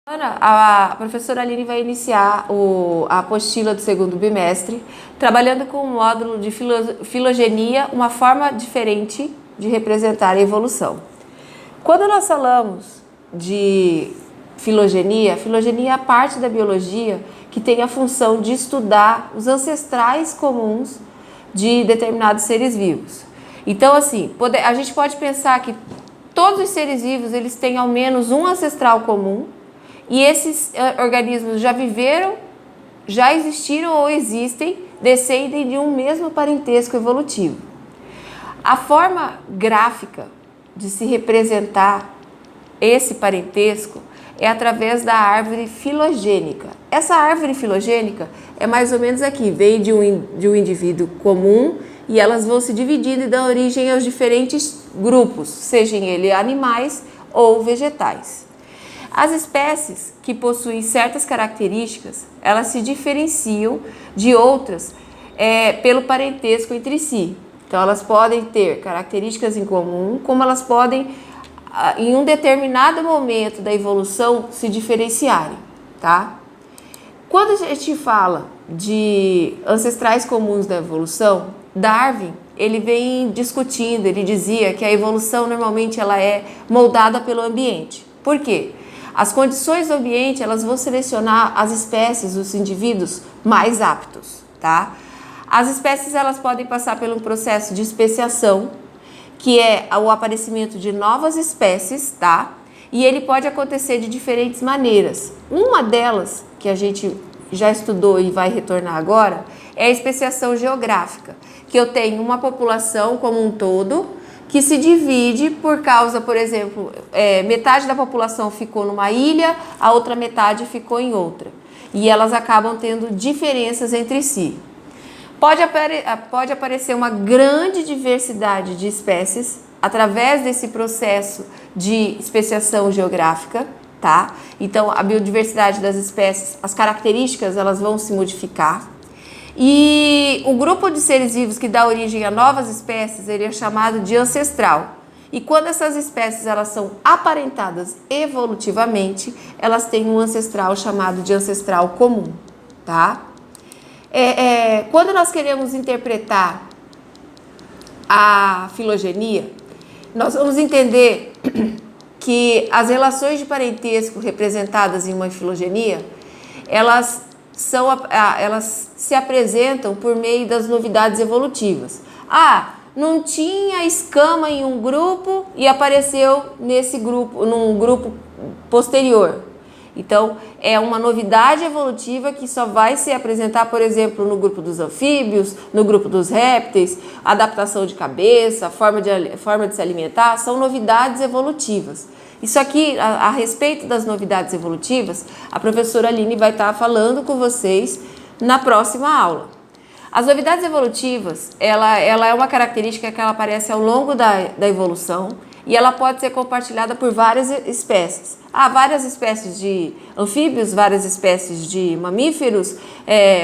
A professora Aline vai iniciar a apostila do segundo bimestre, trabalhando com o módulo de filogenia, uma forma diferente de representar a evolução. Quando nós falamos de filogenia, filogenia é a parte da biologia que tem a função de estudar os ancestrais comuns de determinados seres vivos. Então, assim, a gente pode pensar que todos os seres vivos eles têm ao menos um ancestral comum, e esses organismos já viveram, já existiram ou existem, descendem de um mesmo parentesco evolutivo. A forma gráfica de se representar esse parentesco é através da árvore filogênica. Essa árvore filogênica é mais ou menos aqui, vem de um indivíduo comum e elas vão se dividindo e dão origem aos diferentes grupos, sejam eles animais ou vegetais. As espécies que possuem certas características, elas se diferenciam de outras pelo parentesco entre si. Então, elas podem ter características em comum, como elas podem, em um determinado momento da evolução, se diferenciarem, tá? Quando a gente fala de ancestrais comuns da evolução, Darwin, ele vem discutindo, ele dizia que a evolução normalmente ela é moldada pelo ambiente. Por quê? As condições do ambiente, elas vão selecionar as espécies, os indivíduos mais aptos, tá? As espécies, elas podem passar por um processo de especiação, que é o aparecimento de novas espécies, tá? E ele pode acontecer de diferentes maneiras. Uma delas, que a gente já estudou e vai retornar agora, é a especiação geográfica, que eu tenho uma população como um todo, que se divide por causa, por exemplo, metade da população ficou numa ilha, a outra metade ficou em outra. E elas acabam tendo diferenças entre si. Pode aparecer uma grande diversidade de espécies através desse processo de especiação geográfica, tá? Então, a biodiversidade das espécies, as características, elas vão se modificar. E o grupo de seres vivos que dá origem a novas espécies, ele é chamado de ancestral. E quando essas espécies elas são aparentadas evolutivamente, elas têm um ancestral chamado de ancestral comum, tá? Quando nós queremos interpretar a filogenia, nós vamos entender que as relações de parentesco representadas em uma filogenia, elas se apresentam por meio das novidades evolutivas. Não tinha escama em um grupo e apareceu num grupo posterior. Então, é uma novidade evolutiva que só vai se apresentar, por exemplo, no grupo dos anfíbios, no grupo dos répteis, adaptação de cabeça, forma de se alimentar, são novidades evolutivas. Isso aqui, a respeito das novidades evolutivas, a professora Aline vai estar falando com vocês na próxima aula. As novidades evolutivas, ela é uma característica que ela aparece ao longo da evolução e ela pode ser compartilhada por várias espécies. Há várias espécies de anfíbios, várias espécies de mamíferos.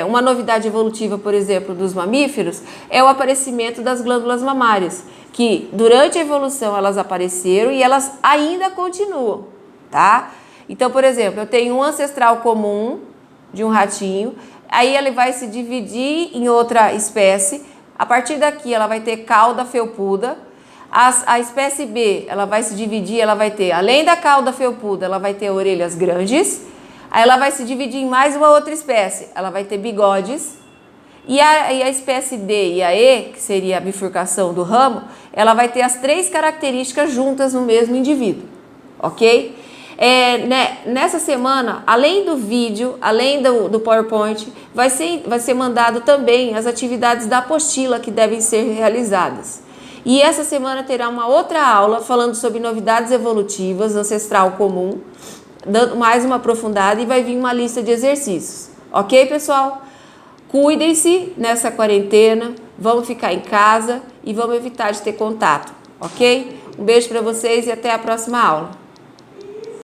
Uma novidade evolutiva, por exemplo, dos mamíferos é o aparecimento das glândulas mamárias, que durante a evolução elas apareceram e elas ainda continuam, tá? Então, por exemplo, eu tenho um ancestral comum de um ratinho, aí ele vai se dividir em outra espécie, a partir daqui ela vai ter cauda felpuda, a espécie B, ela vai se dividir, ela vai ter, além da cauda felpuda, ela vai ter orelhas grandes, aí ela vai se dividir em mais uma outra espécie, ela vai ter bigodes, e a espécie D e a E, que seria a bifurcação do ramo, ela vai ter as três características juntas no mesmo indivíduo, ok? Nessa semana, além do vídeo, além do PowerPoint, vai ser mandado também as atividades da apostila que devem ser realizadas. E essa semana terá uma outra aula falando sobre novidades evolutivas, ancestral comum, dando mais uma aprofundada e vai vir uma lista de exercícios. Ok, pessoal? Cuidem-se nessa quarentena, vamos ficar em casa e vamos evitar de ter contato, ok? Um beijo para vocês e até a próxima aula.